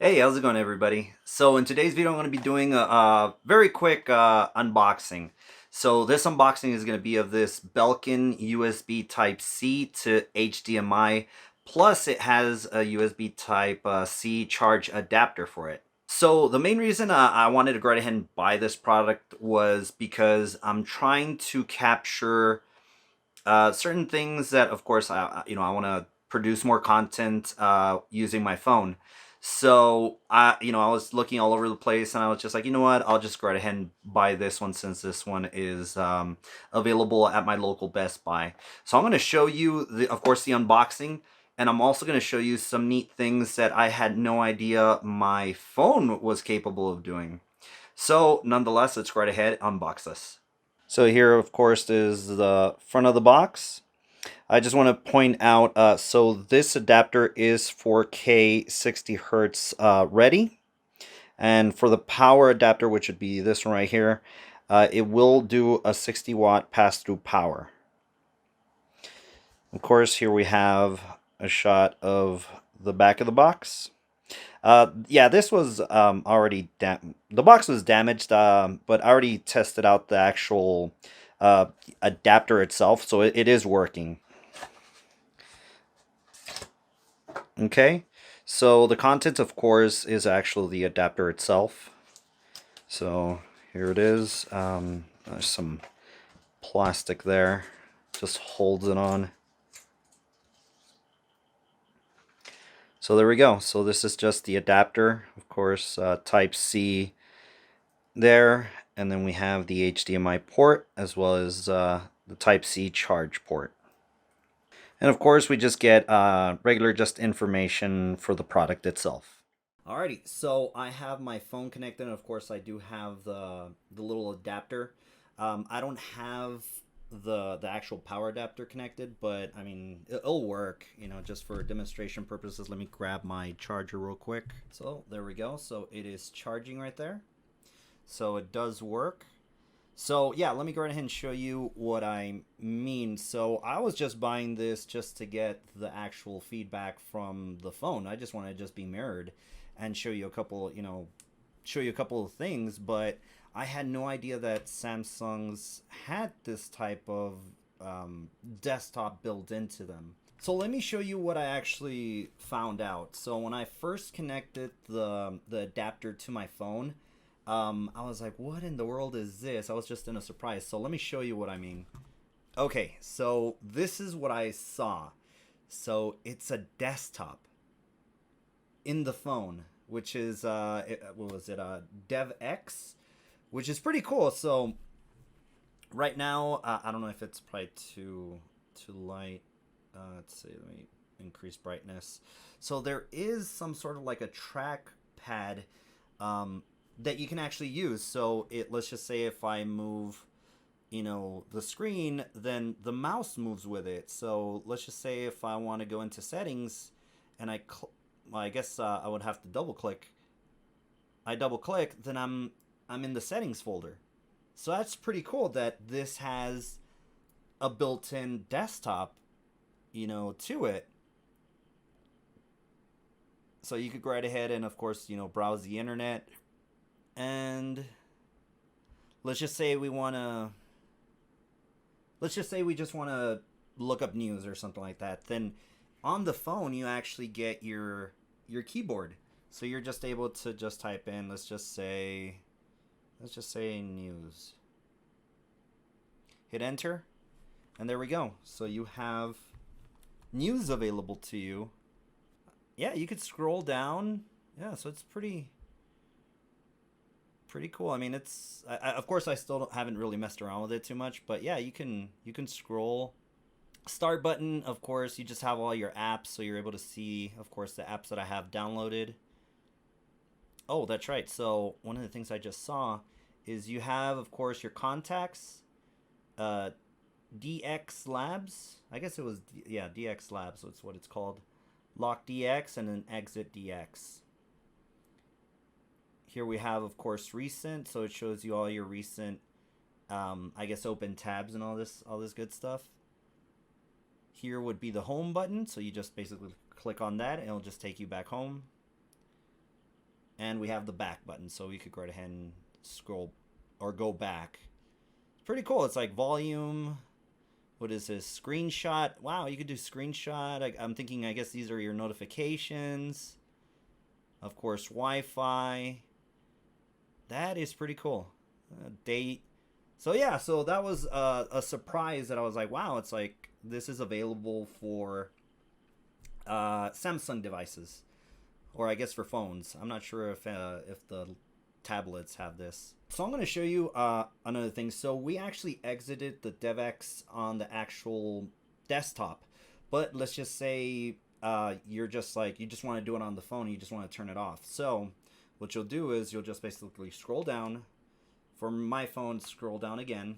Hey, how's it going, everybody? So in today's video, I'm going to be doing a very quick unboxing. So this unboxing is going to be of this Belkin USB Type C to HDMI, plus it has a USB Type C charge adapter for it. So the main reason I wanted to go ahead and buy this product was because I'm trying to capture certain things that, of course, I want to produce more content using my phone. So I was looking all over the place, and I was just like, you know what? I'll just go right ahead and buy this one since this one is available at my local Best Buy. So I'm going to show you, of course, the unboxing, and I'm also going to show you some neat things that I had no idea my phone was capable of doing. So nonetheless, let's go right ahead and unbox this. So here, of course, is the front of the box. I just want to point out, so this adapter is 4K 60 hertz ready. And for the power adapter, which would be this one right here, it will do a 60 watt pass-through power. Of course, here we have a shot of the back of the box. Yeah, this was already the box was damaged, but I already tested out the actual adapter itself, so it is working. Okay, so the content, of course, is actually the adapter itself. So here it is. There's some plastic there, just holds it on. So there we go. So this is just the adapter, of course, Type C there, and then we have the HDMI port as well as the Type C charge port. And of course, we just get regular just information for the product itself. Alrighty, so I have my phone connected, and of course I do have the little adapter. I don't have the actual power adapter connected, but I mean it'll work, just for demonstration purposes. Let me grab my charger real quick. So there we go. So it is charging right there. So it does work. So yeah, let me go ahead and show you what I mean. So I was just buying this just to get the actual feedback from the phone. I just want to just be mirrored and show you a couple, show you a couple of things, but I had no idea that Samsung's had this type of desktop built into them. So let me show you what I actually found out. So when I first connected the adapter to my phone, I was like, what in the world is this? I was just in a surprise. So let me show you what I mean. Okay, so this is what I saw. So it's a desktop in the phone, which is, what was it, DevX, which is pretty cool. So right now, I don't know if it's probably too light. Let's see, let me increase brightness. So there is some sort of like a track pad that you can actually use. So let's just say if I move, the screen, then the mouse moves with it. So let's just say if I want to go into settings, and well, I guess I would have to double click. I double click, then I'm in the settings folder. So that's pretty cool that this has a built-in desktop, to it. So you could go right ahead and, of course, browse the internet. And let's just say we just want to look up news or something like that. Then on the phone, you actually get your keyboard. So you're just able to just type in, let's just say news. Hit enter, and there we go. So you have news available to you. Yeah, you could scroll down. Yeah, so it's pretty cool. I mean, of course I still haven't really messed around with it too much, but yeah, you can scroll. Start button, of course, you just have all your apps, so you're able to see, of course, the apps that I have downloaded. Oh, that's right. So one of the things I just saw is you have, of course, your contacts, uh, DX Labs. I guess it was, yeah, DX Labs. That's what it's called. Lock DX and then exit DX. Here we have, of course, recent. So it shows you all your recent, I guess, open tabs and all this good stuff. Here would be the home button. So you just basically click on that and it'll just take you back home. and we have the back button, so we could go ahead and scroll or go back. It's pretty cool. It's like volume. What is this? Screenshot. Wow, you could do screenshot. I'm thinking, I guess these are your notifications. Of course, Wi-Fi. That is pretty cool. Date. So yeah, so that was a surprise that I was like, wow, it's like this is available for Samsung devices, or I guess for phones. I'm not sure if the tablets have this. So I'm going to show you another thing. So we actually exited the DevX on the actual desktop, but let's just say you're just like, you just want to do it on the phone and you just want to turn it off. So what you'll do is you'll just basically scroll down. For my phone, scroll down again,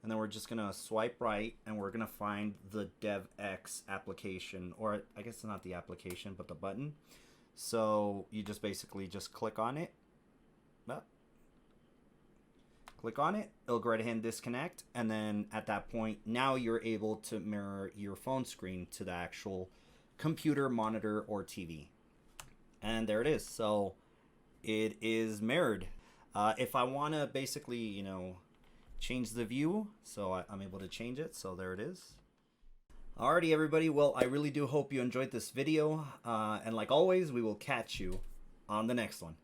and then we're just gonna swipe right, and we're gonna find the DevX application, or I guess it's not the application, but the button. So you just basically just click on it. Click on it, it'll go right ahead and disconnect, and then at that point, now you're able to mirror your phone screen to the actual computer, monitor, or TV. And there it is. So it is mirrored. If I want to basically, you know, change the view, so I'm able to change it. So there it is. Alrighty, everybody. Well, I really do hope you enjoyed this video. And like always, we will catch you on the next one.